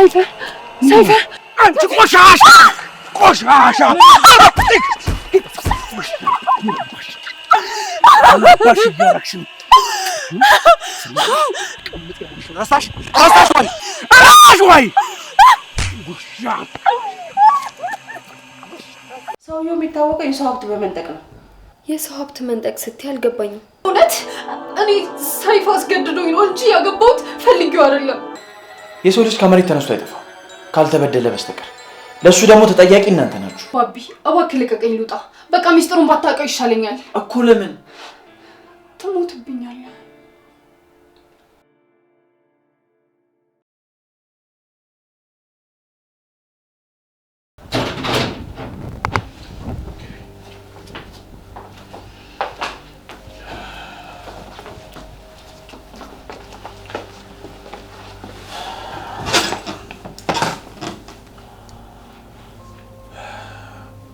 سيفه أنت قشاشة باش يدارك شنو رصاش شوي ሰውየው የሚታወቀው የሰው ሀብት በመንጠቅ ነው። የሰው ሀብት መንጠቅ ስትይ አልገባኝም። እውነት እኔ ሰይፍ አስገድዶኝ ነው እንጂ ያገባሁት ፈልጌው አይደለም። የሰው ልጅ ከመሬት ተነስቶ አይጠፋም ካልተበደለ በስተቀር። ለሱ ደግሞ ተጠያቂ እናንተ ናችሁ። ባቢ እባክህ ልቀቀኝ ልውጣ። በቃ ሚስጥሩን ባታውቀው ይሻለኛል እኮ። ለምን ትሞትብኛለህ?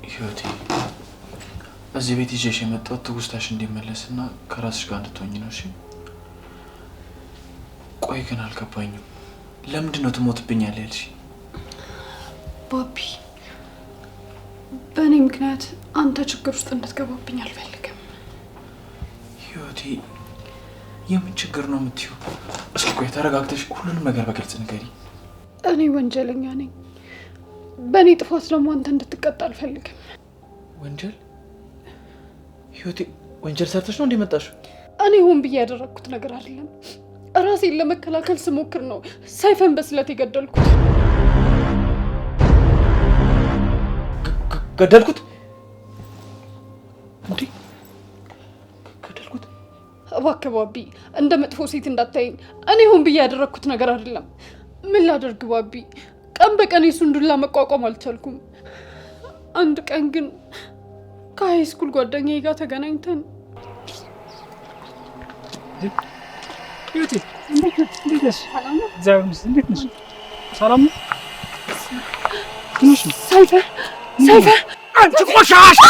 ህይወቴ እዚህ ቤት ይዤሽ የመጣሁት ትውስታሽ እንዲመለስና ከራስሽ ጋር እንድትሆኝ ነው። እሺ? ቆይ ግን አልገባኝም። ለምንድን ነው ትሞትብኛለህ ያልሽ? ባቢ በእኔ ምክንያት አንተ ችግር ውስጥ እንድትገባብኝ አልፈልግም። ህይወቴ የምን ችግር ነው የምትይው? እስኪ ቆይ ተረጋግተሽ ሁሉንም ነገር በግልጽ ንገሪ። እኔ ወንጀለኛ ነኝ። በእኔ ጥፋት ደግሞ አንተ እንድትቀጣ አልፈልግም። ወንጀል? ህይወቴ ወንጀል ሰርተሽ ነው እንደመጣሽው? እኔ ሆን ብዬ ያደረኩት ነገር አይደለም። ራሴን ለመከላከል ስሞክር ነው ሰይፈን በስለት የገደልኩት። ገደልኩት? እንዴ ገደልኩት? እባክህ ባቢ እንደ መጥፎ ሴት እንዳታየኝ። እኔ ሆን ብዬ ያደረኩት ነገር አይደለም። ምን ላደርግ ባቢ? ቀን በቀን የሱን ዱላ መቋቋም አልቻልኩም። አንድ ቀን ግን ከሃይስኩል ጓደኛዬ ጋር ተገናኝተን ህይወቴ እንዴት ነሽ? እንዴት ነሽ? ሰላም ነው? ሰይፈ أنت قشاشة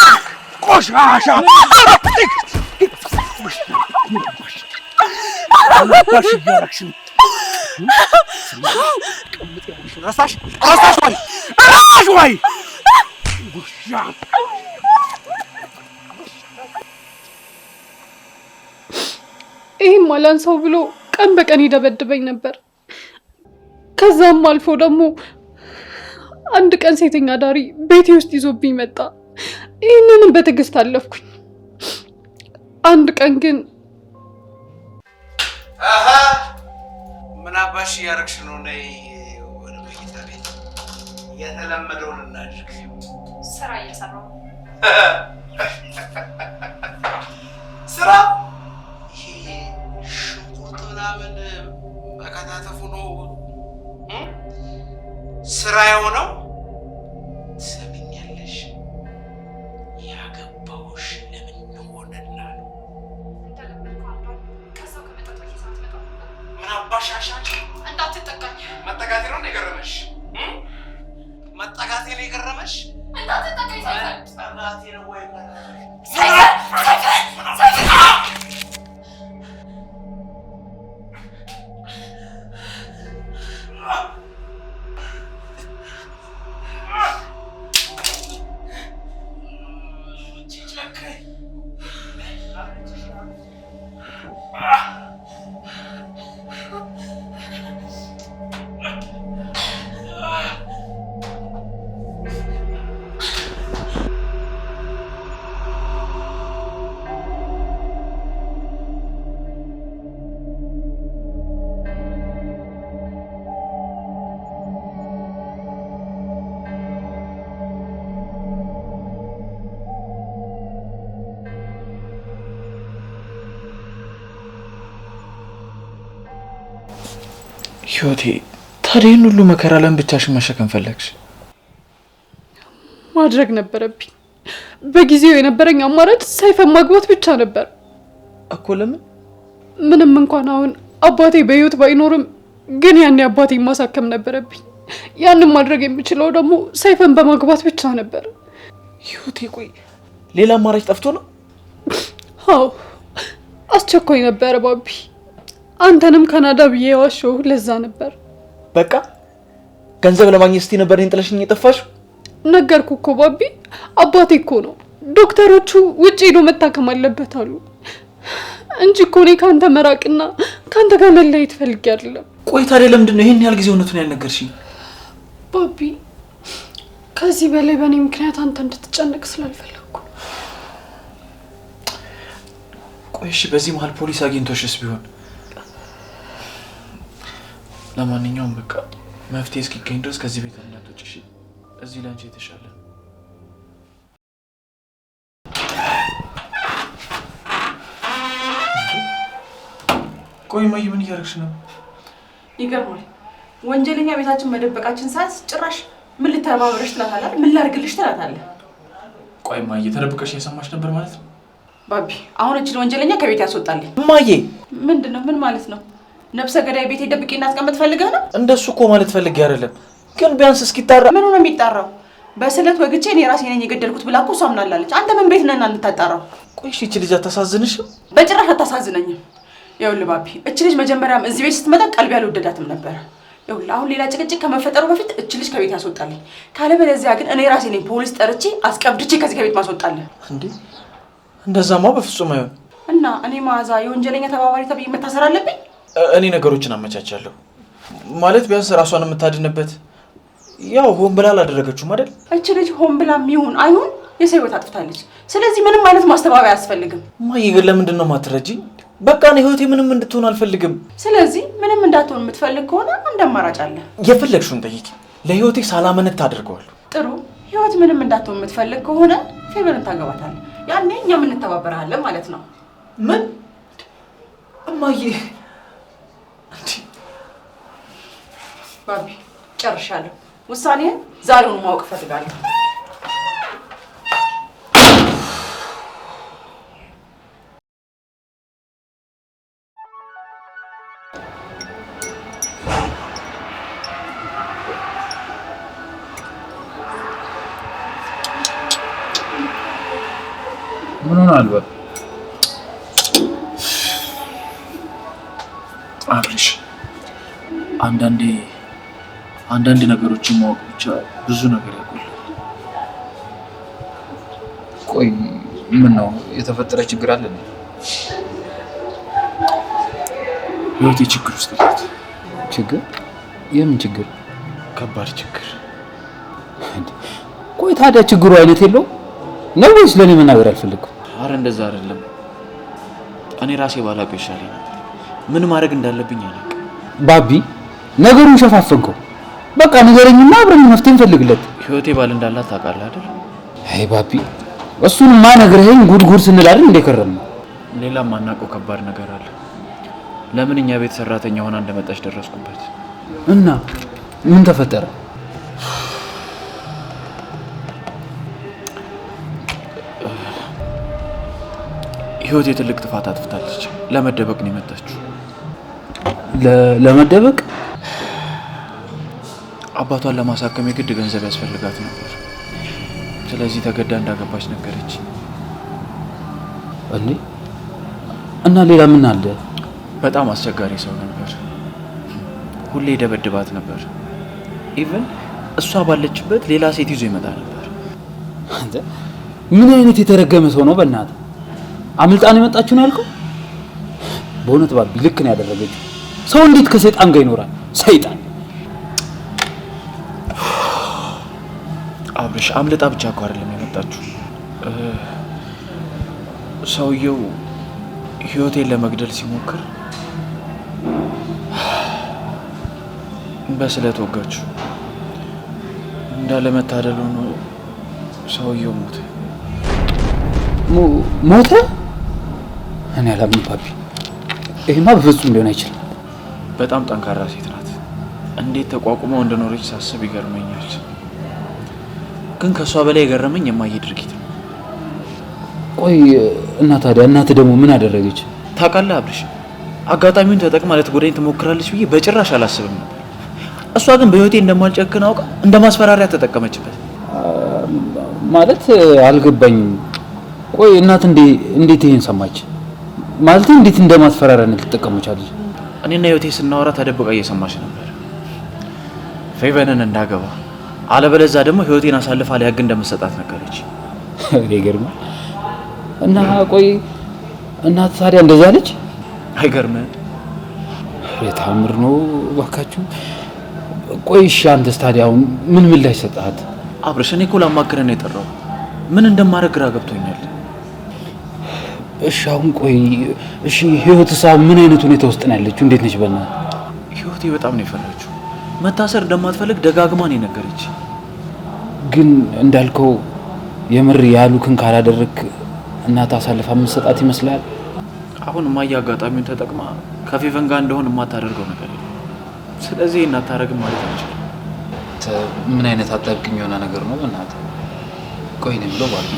باش يدارك شنو رصاش شوي ይህም አላንሳው ብሎ ቀን በቀን ይደበድበኝ ነበር። ከዛም አልፎ ደግሞ አንድ ቀን ሴተኛ ዳሪ ቤቴ ውስጥ ይዞብኝ መጣ። ይህንንም በትዕግስት አለፍኩኝ። አንድ ቀን ግን ምን አባሽ ያረክሽ ነው? ነይ ወደ መኝታ ቤት የተለመደውን እናድርግ። ስራ እየሰራሁ ነው። ስራ? ይሄ ሽንኩርት ምናምን መከታተፉ ነው ስራ የሆነው? ትሰሚኛለሽ? ያገባሁሽ ለምን ሆነና ነው? ምን አባሽ አሻች? እንዳትጠጋኝ። መጠጋቴ ነው የገረመሽ? መጠጋቴ ነው የገረመሽ? እንዳትጠጋኝ ሰይፈ። መጠጋቴ ነው ወይ ሰይፈ ህይወቴ ታዲያ ይህን ሁሉ መከራ ለምን ብቻሽን መሸከም ፈለግሽ? ማድረግ ነበረብኝ። በጊዜው የነበረኝ አማራጭ ሰይፈን ማግባት ብቻ ነበር እኮ። ለምን? ምንም እንኳን አሁን አባቴ በህይወት ባይኖርም ግን ያኔ አባቴን ማሳከም ነበረብኝ። ያንን ማድረግ የምችለው ደግሞ ሰይፈን በማግባት ብቻ ነበር። ህይወቴ ቆይ ሌላ አማራጭ ጠፍቶ ነው? አዎ አስቸኳይ ነበር ባቢ። አንተንም ካናዳ ብዬ ዋሸው ለዛ ነበር። በቃ ገንዘብ ለማግኘት እስቲ ነበር እኔን ጥለሽኝ የጠፋሽ? ነገርኩ እኮ ባቢ፣ አባቴ እኮ ነው። ዶክተሮቹ ውጪ ሄዶ መታከም አለበት አሉ እንጂ እኮ እኔ ካንተ መራቅና ካንተ ጋር መለየት ፈልጌ አይደለም። ቆይ ታዲያ ለምንድን ነው ይሄን ያህል ጊዜ እውነቱን ያልነገርሽኝ? ባቢ፣ ከዚህ በላይ በእኔ ምክንያት አንተ እንድትጨነቅ ስላልፈለኩ። ቆይ እሺ፣ በዚህ መሀል ፖሊስ አግኝቶሽስ ቢሆን? ለማንኛውም በቃ መፍትሄ እስኪገኝ ድረስ ከዚህ ቤት እንዳትወጪ እሺ? እዚህ ላንቺ የተሻለ። ቆይ ማይ ምን እያደረግሽ ነው? ይገርማል። ወንጀለኛ ቤታችን መደበቃችን ሳይንስ ጭራሽ ምን ልተባበረሽ ትላታለህ? ምን ላድርግልሽ ትላታለህ? ቆይ ማይ ተደብቀሽ እየሰማሽ ነበር ማለት ነው? ባቢ አሁን እቺን ወንጀለኛ ከቤት ያስወጣልኝ። ማዬ ምንድነው? ምን ማለት ነው? ነፍሰ ገዳይ ቤቴ ደብቄ እናስቀምጥ ፈልገህ ነው? እንደሱ እኮ ማለት ፈልጌ አይደለም፣ ግን ቢያንስ እስኪጣራ። ምን ነው የሚጣራው? በስለት ወግቼ እኔ ራሴ ነኝ የገደልኩት ብላ እኮ እሷ ምናላለች። አንተ ምን ቤት ነህና እንታጣራው? ቆይ እሺ፣ እቺ ልጅ አታሳዝንሽም? በጭራሽ አታሳዝነኝም። ይኸውልህ ባቢ፣ እቺ ልጅ መጀመሪያም እዚህ ቤት ስትመጣ ቀልብ ያልወደዳትም ነበር። ይኸውልህ አሁን ሌላ ጭቅጭቅ ከመፈጠሩ በፊት እቺ ልጅ ከቤት ያስወጣልኝ። ካለበለዚያ ግን እኔ ራሴ ነኝ ፖሊስ ጠርቼ አስቀብድቼ ከዚህ ከቤት ማስወጣልህ። እንዴ እንደዛማ በፍጹም አይሆን። እና እኔ መዓዛ የወንጀለኛ ተባባሪ ተብዬ መታሰር አለብኝ? እኔ ነገሮችን አመቻቻለሁ ማለት ቢያንስ ራሷን የምታድንበት። ያው ሆን ብላ አላደረገችውም አይደል? እቺ ልጅ ሆን ብላም ይሁን አይሁን የሰው ህይወት አጥፍታለች። ስለዚህ ምንም አይነት ማስተባበያ አያስፈልግም። ማዬ ግን ለምንድን ነው የማትረጂኝ? በቃ እኔ ህይወቴ ምንም እንድትሆን አልፈልግም። ስለዚህ ምንም እንዳትሆን የምትፈልግ ከሆነ አንድ አማራጭ አለ። የፈለግሽውን ጠይቂ። ለህይወቴ ሳላመነታ አድርገዋለሁ። ጥሩ። ህይወት ምንም እንዳትሆን የምትፈልግ ከሆነ ፌቨርን ታገባታለህ። ያኔ እኛም እንተባበራለን ማለት ነው። ምን እማዬ? ባቢ ጨርሻለሁ። ውሳኔህን ዛሬውን ማወቅ እፈልጋለሁ። ምን ሆነሃል? በል አብርሽ፣ አንዳንድ ነገሮችን ማወቅ ብቻ ብዙ ነገር ያቆላል። ቆይ ምን ነው የተፈጠረ ችግር አለ? ህይወቴ ችግር ውስጥ ናት። ችግር? የምን ችግር? ከባድ ችግር። ቆይ ታዲያ ችግሩ አይነት የለውም ነው ወይስ ለኔ መናገር አልፈልግም? አረ እንደዛ አይደለም። እኔ ራሴ ባላውቀው ይሻለኝ ነበር። ምን ማድረግ እንዳለብኝ አላውቅም። ባቢ ነገሩን ሸፋፈንከው። በቃ ንገረኝና አብረን መፍትሄ እንፈልግለት። ህይወቴ ባል እንዳላት ታውቃለህ አይደል? አይ ባቢ፣ እሱንማ ነግረኸኝ ጉድ ስንል አይደል እንደከረምነው። ሌላም ማናውቀው ከባድ ነገር አለ። ለምን እኛ ቤት ሰራተኛ ሆና እንደመጣች ደረስኩበት። እና ምን ተፈጠረ? ህይወቴ ትልቅ ጥፋት አጥፍታለች። ለመደበቅ ነው የመጣችው። ለመደበቅ? አባቷን ለማሳከም የግድ ገንዘብ ያስፈልጋት ነበር። ስለዚህ ተገዳ እንዳገባች ነገረች። እንዴ? እና ሌላ ምን አለ? በጣም አስቸጋሪ ሰው ነበር። ሁሌ ደበድባት ነበር። ኢቭን እሷ ባለችበት ሌላ ሴት ይዞ ይመጣ ነበር። አንተ ምን አይነት የተረገመ ሰው ነው? በእናትህ አምልጣን የመጣችው ነው ያልከው? በእውነት ባቢ ልክ ነው ያደረገችው። ሰው እንዴት ከሰይጣን ጋር ይኖራል? ሰይጣን አብርሽ፣ አምልጣ ብቻ እኮ አይደለም የመጣችው። ሰውየው ህይወቴን ለመግደል ሲሞክር በስለት ወጋችሁ። እንዳለመታደል ሆኖ ሰውየው ሞተ። ሞተ? እኔ አላምንም ባቢ፣ ይሄማ በፍጹም ሊሆን አይችልም። በጣም ጠንካራ ሴት ናት። እንዴት ተቋቁመው እንደኖረች ሳስብ ይገርመኛል። ግን ከሷ በላይ የገረመኝ የማየ ድርጊት ነው። ቆይ እና ታዲያ እናት ደግሞ ምን አደረገች? ታውቃለህ አብርሽ፣ አጋጣሚውን ተጠቅማ ልትጎዳኝ ትሞክራለች ብዬ በጭራሽ አላስብም ነበር። እሷ ግን በህይወቴ እንደማልጨክን አውቃ እንደ ማስፈራሪያ ተጠቀመችበት። ማለት አልገባኝም። ቆይ እናት እንዴት ይሄን ሰማች? ማለት እንዴት እንደማስፈራሪያነት ልትጠቀመቻለች? እኔና ህይወቴ ስናወራ ተደብቃ እየሰማች ነበር። ፌቨንን እንዳገባ አለበለዚያ ደግሞ ህይወቴን አሳልፋ ሊያግ እንደምሰጣት ነገረች። ይገርማል። እና ቆይ እናት ታዲያ እንደዛ አለች? አይገርምም? የታምር ነው እባካችሁ። ቆይ እሺ አንተስ ታዲያ አሁን ምን ምላሽ ሰጣት? አብርሽ እኔ እኮ ላማክረን ነው የጠራው። ምን እንደማደርግ ግራ ገብቶኛል። እሺ አሁን ቆይ እሺ ህይወትስ አሁን ምን አይነት ሁኔታ ውስጥ ነው ያለችው? እንዴት ነች? በእናትህ ህይወቴ በጣም ነው የፈራችው። መታሰር እንደማትፈልግ ደጋግማ ነው የነገረች። ግን እንዳልከው የምር ያሉክን ካላደረክ እናት አሳልፋ የምትሰጣት ይመስላል? አሁን እማዬ አጋጣሚውን ተጠቅማ ከፌቨን ጋር እንደሆን የማታደርገው ነገር የለም። ስለዚህ እናታረግም ማለት አንችልም። ምን አይነት አጣብቂኝ የሆነ ነገር ነው በእናትህ። ቆይ ነው ብለው ባሉ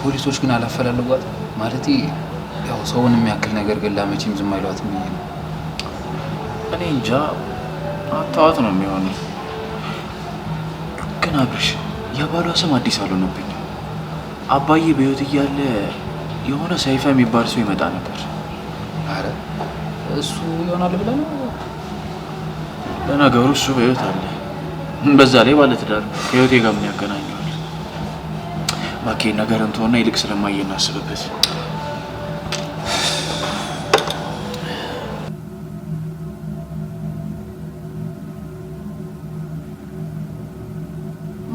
ፖሊሶች ግን አላፈላለጓት ማለት ያው ሰውን የሚያክል ነገር ገላ መቼም ዝም አይሏትም። እኔ እንጃ አታዋት ነው የሚሆነው። ግን አብርሽ የባሏ ስም አዲስ አልሆነብኝም። አባዬ በህይወት እያለ የሆነ ሰይፈ የሚባል ሰው ይመጣ ነበር። አረ እሱ ይሆናል ብለህ ነው? ለነገሩ እሱ በህይወት አለ። በዛ ላይ ባለትዳር ከህይወቴ ጋር ምን ያገናኘዋል? እባክህ ነገር እንትሆና ይልቅ ስለማየ እናስብበት።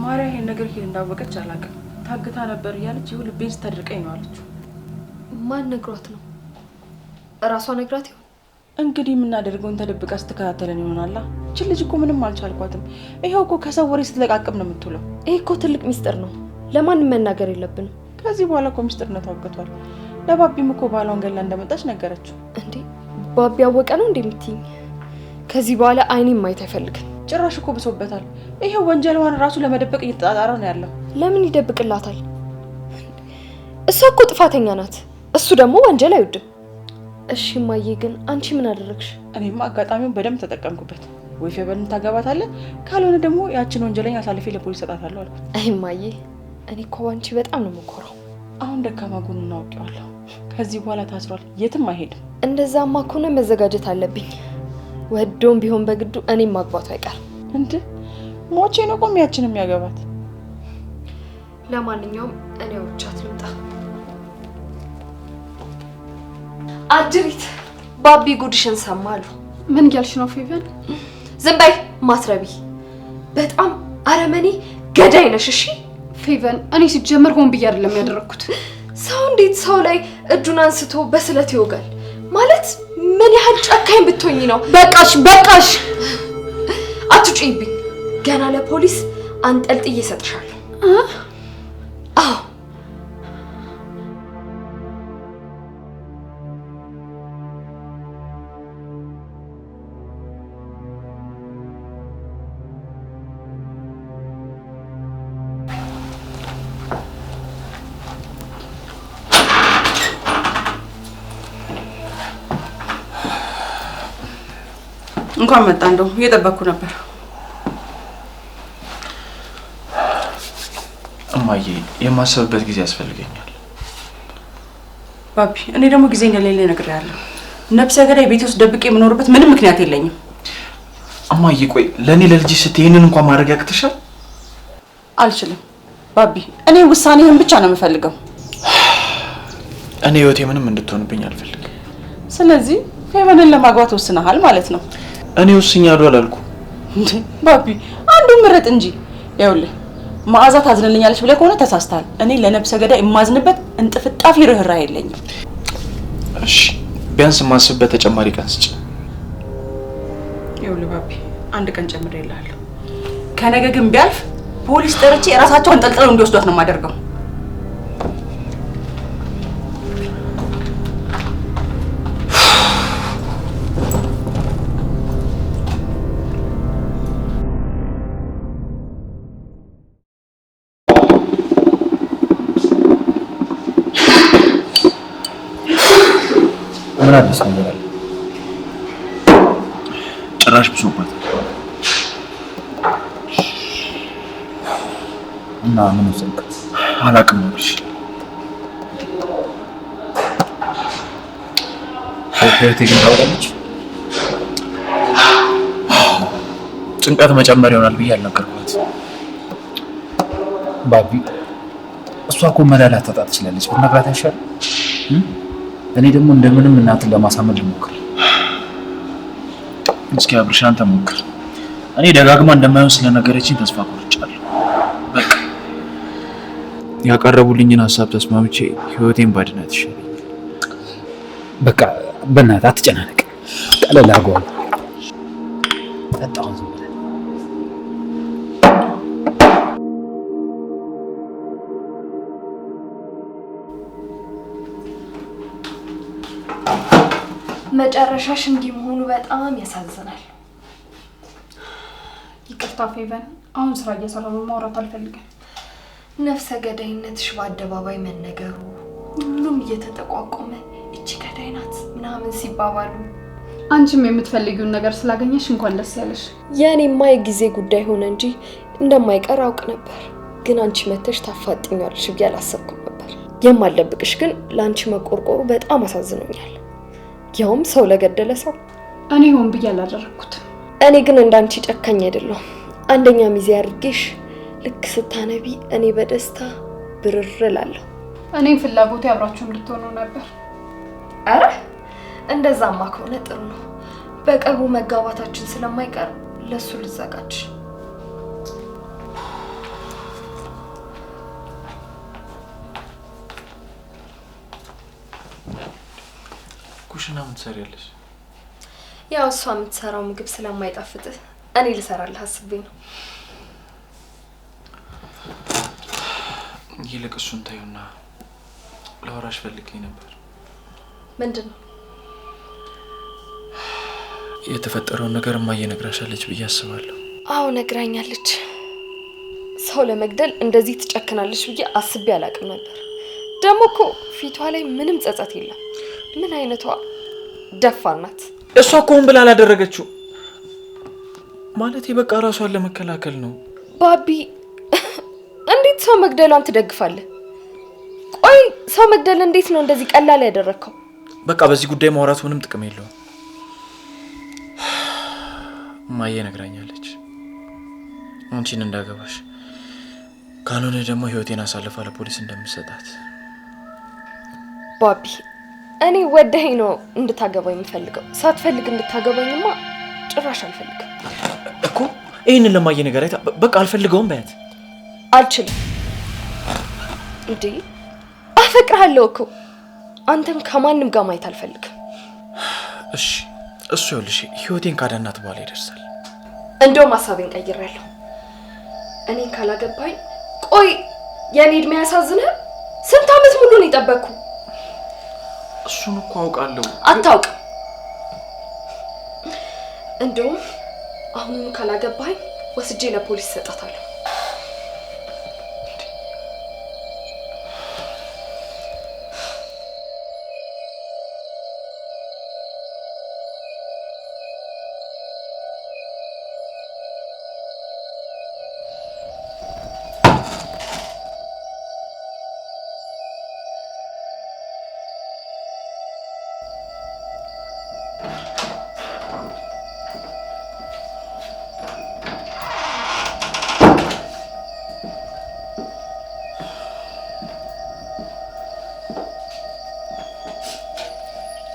ማርያ ይሄን ነገር ሄድ እንዳወቀች አላውቅም። ታግታ ነበር እያለች ይሁን ልቤን ስታደርቀኝ ነው አለችው። ማን ነግሯት ነው? እራሷ ነግራት ይሆን? እንግዲህ የምናደርገውን ተደብቃ ስትከታተለን ይሆናላ። እቺ ልጅ እኮ ምንም አልቻልኳትም። ይሄው እኮ ከሰው ወሬ ስትለቃቅም ነው የምትውለው። ይሄ እኮ ትልቅ ሚስጥር ነው፣ ለማንም መናገር የለብንም። ከዚህ በኋላ እኮ ሚስጥርነቱ አውቀቷል። ለባቢም እኮ ባሏን ገላ እንደመጣች ነገረችው። እንዴ ባቢ ያወቀ ነው እንደምትይኝ? ከዚህ በኋላ አይኔን ማየት አይፈልግም። ጭራሽ እኮ ብሶበታል። ይሄው ወንጀልዋን ራሱ ለመደበቅ እየተጣጣረ ነው ያለው። ለምን ይደብቅላታል? እሷ እኮ ጥፋተኛ ናት፣ እሱ ደግሞ ወንጀል አይወድም። እሺ ማዬ ግን አንቺ ምን አደረግሽ? እኔማ አጋጣሚውን በደንብ ተጠቀምኩበት። ወይ ፌቨንን ታገባታለህ፣ ካልሆነ ደግሞ ያችን ወንጀለኛ አሳልፌ ለፖሊስ ሰጣታለሁ አልኩት። አይ ማዬ እኔ እኮ አንቺ በጣም ነው የምኮራው። አሁን ደካማ ጎኑን አውቄዋለሁ። ከዚህ በኋላ ታስሯል፣ የትም አይሄድም። እንደዛማ ከሆነ መዘጋጀት አለብኝ። ወዶም ቢሆን በግዱ እኔም ማግባቱ አይቀርም። እንዴ ሞቼ ነው ቆሚያችን የሚያገባት። ለማንኛውም እኔ አውርቻት ልምጣ። አጅሪት ባቢ ጉድሽን ሰማሉ። ምን እያልሽ ነው ፌቨን? ዝም በይ ማትረቢ። በጣም አረመኔ ገዳይ ነሽ። እሺ ፌቨን፣ እኔ ሲጀመር ሆን ብዬ አይደለም ያደረኩት። ሰው እንዴት ሰው ላይ እጁን አንስቶ በስለት ይወጋል? ማለት ምን ያህል ጨካኝ ብትሆኚ ነው? በቃሽ በቃሽ፣ አትጩይብኝ። ገና ለፖሊስ አንጠልጥዬ እሰጥሻለሁ። አዎ እንኳን መጣ። እንደው እየጠበቅኩ ነበር። እማዬ የማሰብበት ጊዜ ያስፈልገኛል። ባቢ እኔ ደግሞ ጊዜ እንደሌለ ነግሬሃለሁ። ነፍሰ ገዳይ ቤት ውስጥ ደብቄ የምኖርበት ምንም ምክንያት የለኝም። እማዬ ቆይ ለኔ ለልጅሽ ስትይ ይሄንን እንኳን ማድረግ ያቅትሻል? አልችልም ባቢ፣ እኔ ውሳኔህን ብቻ ነው የምፈልገው። እኔ ህይወቴ ምንም እንድትሆንብኝ አልፈልግም። ስለዚህ ፌቨንን ለማግባት ወስነሃል ማለት ነው? እኔ ወስኛለሁ አላልኩ እንዴ ባቢ፣ አንዱን ምረጥ እንጂ። ይኸውልህ መዓዛ ታዝንልኛለች ብለህ ከሆነ ተሳስተሃል። እኔ ለነፍሰ ገዳይ የማዝንበት እንጥፍጣፊ ርህራሄ የለኝም። እሺ ቢያንስ ማስብበት ተጨማሪ ቀን ስጭ። ይኸውልህ ባቢ፣ አንድ ቀን ጨምሬልሃለሁ። ከነገ ግን ቢያልፍ ፖሊስ ጠርቼ ራሳቸውን ጠልጥለው እንዲወስዷት ነው የማደርገው። ምን አዲስ ነገር አለ? ጭራሽ ብሶባት እና ምን ወሰንክ? አላውቅም ብልሽ ህይወቴ ግን ታውቃለች። ጭንቀት መጨመር ይሆናል ብዬ አልነገርኳት። ባቢ እሷ እኮ መላላት ታጣ ትችላለች። ብትነግራት አይሻልም? እኔ ደግሞ እንደምንም እናትን ለማሳመን ልሞክር። እስኪ አብርሽ አንተ ሞክር። እኔ ደጋግማ እንደማይሆን ስለነገረችኝ ተስፋ ቆርጫለሁ። በቃ ያቀረቡልኝን ሀሳብ ተስማምቼ ህይወቴን ባድናት ይሻለኛል። በቃ በእናትህ አትጨናነቅ። ቀለል አድርገዋል። ጠጣውን ዝም ብለህ መጨረሻሽ እንዲህ መሆኑ በጣም ያሳዝናል። ይቅርታ ፌቨን፣ አሁን ስራ እየሰራሁ ማውራት አልፈልግም። ነፍሰ ገዳይነትሽ በአደባባይ መነገሩ፣ ሁሉም እየተጠቋቆመ እቺ ገዳይ ናት ምናምን ሲባባሉ፣ አንቺም የምትፈልጊውን ነገር ስላገኘሽ እንኳን ደስ ያለሽ። የኔማ የጊዜ ጉዳይ ሆነ እንጂ እንደማይቀር አውቅ ነበር። ግን አንቺ መተሽ ታፋጥኛለሽ ብዬ አላሰብኩም ነበር። የማልደብቅሽ ግን ለአንቺ መቆርቆሩ በጣም አሳዝኖኛል። ያውም ሰው ለገደለ ሰው። እኔ ሆን ብዬ አላደረኩት። እኔ ግን እንዳንቺ ጨካኝ አይደለሁም። አንደኛ ሚዜ አድርጌሽ ልክ ስታነቢ እኔ በደስታ ብርር እላለሁ። እኔም ፍላጎቴ አብራችሁ እንድትሆኑ ነበር። አረ እንደዛማ ከሆነ ጥሩ ነው። በቅርቡ መጋባታችን ስለማይቀር ለሱ ልዘጋጅ። ኩሽና ምን ትሰሪያለሽ? ያው እሷ የምትሰራው ምግብ ስለማይጣፍጥ እኔ ልሰራልህ አስቤ ነው። ይልቅ እሱን ታዩና ላወራሽ ፈልጌ ነበር። ምንድን ነው? የተፈጠረውን ነገር እማዬ ነግራሻለች ብዬ አስባለሁ። አዎ ነግራኛለች። ሰው ለመግደል እንደዚህ ትጨክናለች ብዬ አስቤ አላቅም ነበር። ደግሞ እኮ ፊቷ ላይ ምንም ጸጸት የለም። ምን አይነቷ ደፋር ናት! እሷ እኮ ሆን ብላ አላደረገችው። ማለት በቃ ራሷን ለመከላከል ነው። ባቢ እንዴት ሰው መግደሏን ትደግፋለህ? ቆይ ሰው መግደል እንዴት ነው እንደዚህ ቀላል ያደረከው? በቃ በዚህ ጉዳይ ማውራት ምንም ጥቅም የለውም። እማዬ ነግራኛለች አንቺን እንዳገባሽ፣ ካልሆነ ደግሞ ህይወቴን አሳልፋ ለፖሊስ እንደምሰጣት። ባቢ እኔ ወደኸኝ ነው እንድታገባኝ የምፈልገው። ሳትፈልግ እንድታገባኝማ ጭራሽ አልፈልግም እኮ። ይህንን ለማየ ነገር አይታ በቃ አልፈልገውም በያት። አልችልም እንዴ! አፈቅርሃለሁ እኮ። አንተን ከማንም ጋር ማየት አልፈልግም። እሺ እሱ ይኸውልሽ ህይወቴን ካዳናት በኋላ ይደርሳል። እንደውም ሀሳቤን ቀይሬያለሁ። እኔን ካላገባኝ ቆይ የኔ እድሜ ያሳዝንህ? ስንት ዓመት ሙሉ ነው የጠበቅኩ። እሱን እኮ አውቃለሁ። አታውቅም። እንደውም አሁን ካላገባኝ ወስጄ ለፖሊስ ሰጣታለሁ።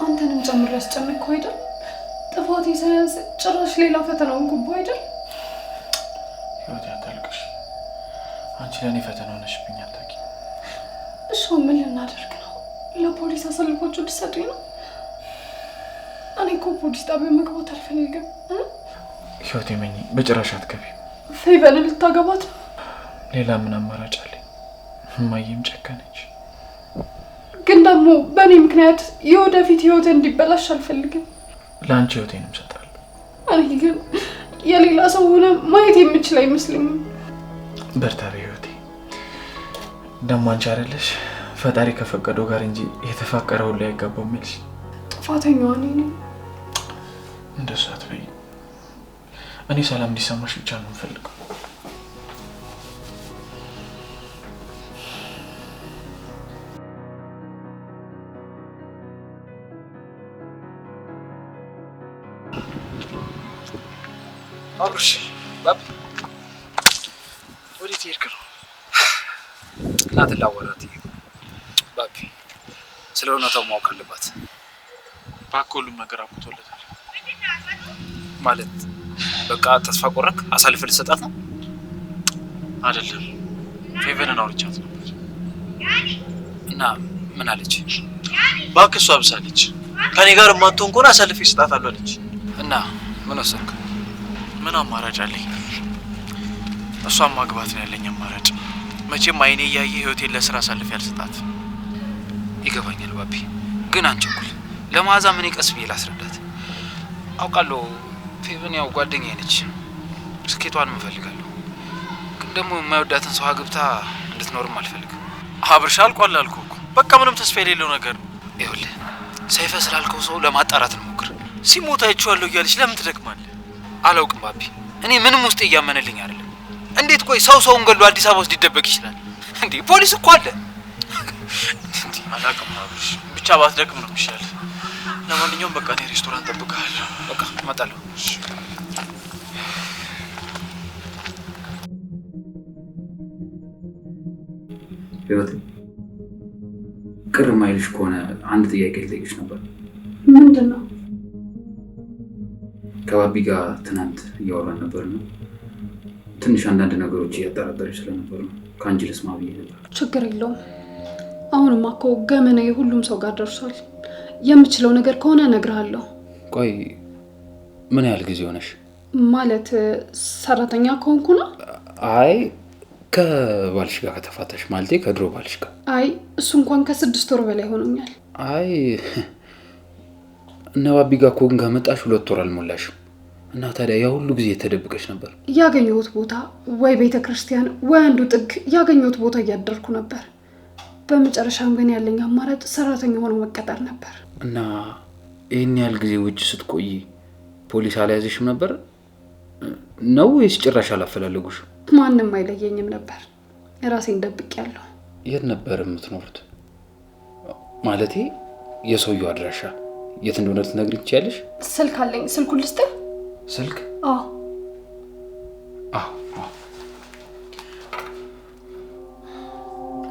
አንተንም ጨምሮ ያስጨነቅኩ አይደል? ጥፋቴ ሳያንስ ጭራሽ ሌላ ፈተና ሆንኩብህ አይደል? ህይወቴ አታልቅሽ። አንቺ ለእኔ ፈተና ሆነሽብኝ አታውቂም። እሺ ምን ልናደርግ ነው? ለፖሊስ አሳልፋችሁ ልትሰጡኝ ነው? እኔ እኮ ፖሊስ ጣቢያ መግባት አልፈልግም። ህይወቴ መኝ በጭራሽ አትገቢም። ፌቨንን ልታገባት ነው? ሌላ ምን አማራጭ አለኝ? እማዬም ጨከነች። ግን ደግሞ በእኔ ምክንያት የወደፊት ህይወቴ እንዲበላሽ አልፈልግም። ለአንቺ ህይወቴንም እሰጣለሁ። እኔ ግን የሌላ ሰው ሆነ ማየት የምችል አይመስለኝም። በርታ በህይወቴ። ደግሞ አንቺ አይደለሽ ፈጣሪ ከፈቀደው ጋር እንጂ የተፋቀረው ላይ አይጋባም የሚልሽ። ጥፋተኛዋ እኔ ነኝ። እንደሱ አትበይ። እኔ ሰላም እንዲሰማሽ ብቻ ነው የምፈልገው። አብርሽ የት ሄድክ ነው? እናትን ላወራት ባቢ፣ ስለ እውነታው ማወቅ አለባት። እባክህ ሁሉም ነገር አብቅቶለታል ማለት በቃ ተስፋ ቆረክ? አሳልፈ ልትሰጣት ነው? አይደለም፣ ፌቨንን አውርቻት ነበር እና ምን አለች? እባክህ እሷ ብሳለች። ከኔ ጋር የማትሆን ከሆነ አሳልፌ እሰጣታለሁ አለች። እና ምን ወሰንክ? ምን አማራጭ አለኝ? እሷን ማግባት ነው ያለኝ አማራጭ። መቼም አይኔ እያየ ህይወቴን ለስራ አሳልፌ አልሰጣት። ይገባኛል ባቢ፣ ግን አንቸኩል። ለመዓዛ ምን ቀስ ብዬ ላስረዳት? አውቃለሁ ፌቨን ያው ጓደኛዬ ነች፣ ስኬቷን እፈልጋለሁ። ግን ደግሞ የማይወዳትን ሰው አግብታ እንድትኖርም አልፈልግም። አብርሻ አልቋል አልኩህ እኮ። በቃ ምንም ተስፋ የሌለው ነገር ነው። ይኸውልህ ሰይፈ ስላልከው ሰው ለማጣራት እንሞክር። ሲሞት አይቼዋለሁ እያለች ለምን ትደክማለህ? አላውቅም ባቢ፣ እኔ ምንም ውስጥ እያመነልኝ አይደለም። እንዴት ቆይ ሰውን ገሎ አዲስ አበባ ውስጥ ሊደበቅ ይችላል እንዴ? ፖሊስ እኮ አለ። አላውቅም አብርሽ፣ ብቻ ባትደክም ነው የሚሻል። ለማንኛውም በቃ እኔ ሬስቶራንት እጠብቅሃለሁ። በቃ እመጣለሁ። ህይወት ቅር ማይልሽ ከሆነ አንድ ጥያቄ ልጠይቅሽ ነበር። ምንድን ነው? ከባቢ ጋር ትናንት እያወራን ነበር ነው ትንሽ አንዳንድ ነገሮች እያጠራጠረች ስለነበር ነው ከአንቺ ልስማ ብዬ ነበር። ችግር የለውም። አሁንማ እኮ ገመና የሁሉም ሰው ጋር ደርሷል። የምችለው ነገር ከሆነ እነግርሃለሁ። ቆይ ምን ያህል ጊዜ ሆነሽ? ማለት ሰራተኛ ከሆንኩ ነው? አይ ከባልሽ ጋር ከተፋታሽ ማለቴ ከድሮ ባልሽ ጋር። አይ እሱ እንኳን ከ6 ወር በላይ ሆኖኛል። አይ እነ ባቢ ጋር እኮ ግን ከመጣሽ 2 ወር አልሞላሽም። እና ታዲያ ያ ሁሉ ጊዜ ተደብቀሽ ነበር? ያገኘሁት ቦታ ወይ ቤተክርስቲያን ወይ አንዱ ጥግ ያገኘሁት ቦታ እያደርኩ ነበር። በመጨረሻም ግን ያለኝ አማራጭ ሰራተኛ ሆኖ መቀጠር ነበር። እና ይህን ያህል ጊዜ ውጭ ስትቆይ ፖሊስ አልያዘሽም ነበር ነው ወይስ ጭራሽ አላፈላለጉሽ? ማንም አይለየኝም ነበር። ራሴን ደብቄያለሁ። የት ነበር የምትኖሩት? ማለቴ የሰውየው አድራሻ የት እንደሆነ ልትነግሪኝ ትችያለሽ? ስልክ አለኝ። ስልኩን ልስጥህ? ስልክ? አዎ። አዎ።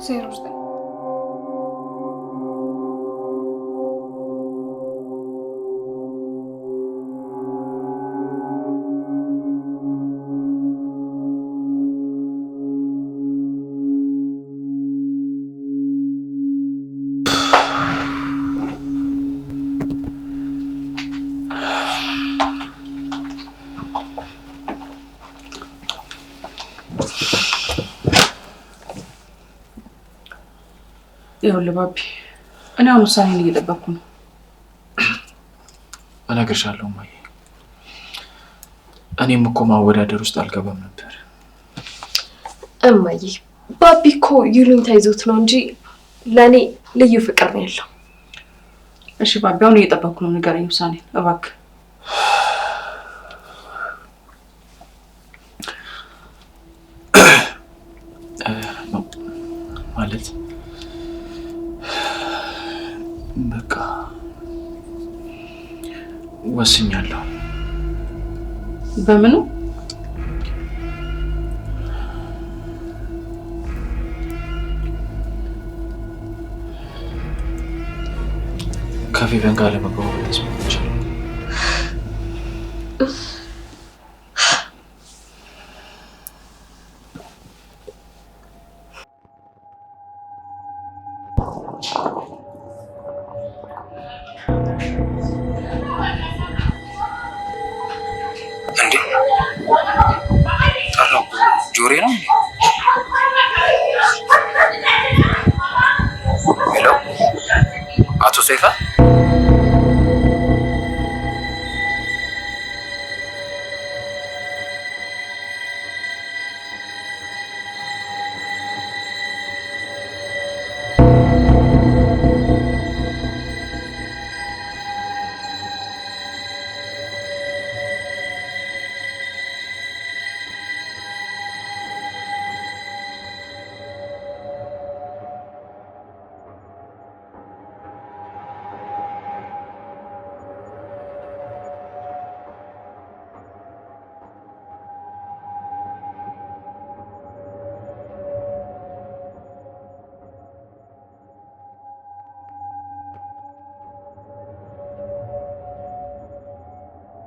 09 ይኸውልህ ባቢ፣ እኔ አሁን ውሳኔን እየጠበቅኩ ነው። እነግርሻለሁ እማዬ፣ እኔም እኮ ማወዳደር ውስጥ አልገባም ነበር። እማዬ ባቢ እኮ ይሉኝታ ይዞት ነው እንጂ ለእኔ ልዩ ፍቅር ነው ያለው። እሺ ባቢ፣ አሁን እየጠበቅኩ ነው። ንገረኝ ውሳኔን እባክህ። ማለት በቃ ወስኛለሁ። በምኑ? ከፌቨን ጋር ለመግባባት ተስማምቻለሁ። እንዴ ጠራው? ጆሬ ነው?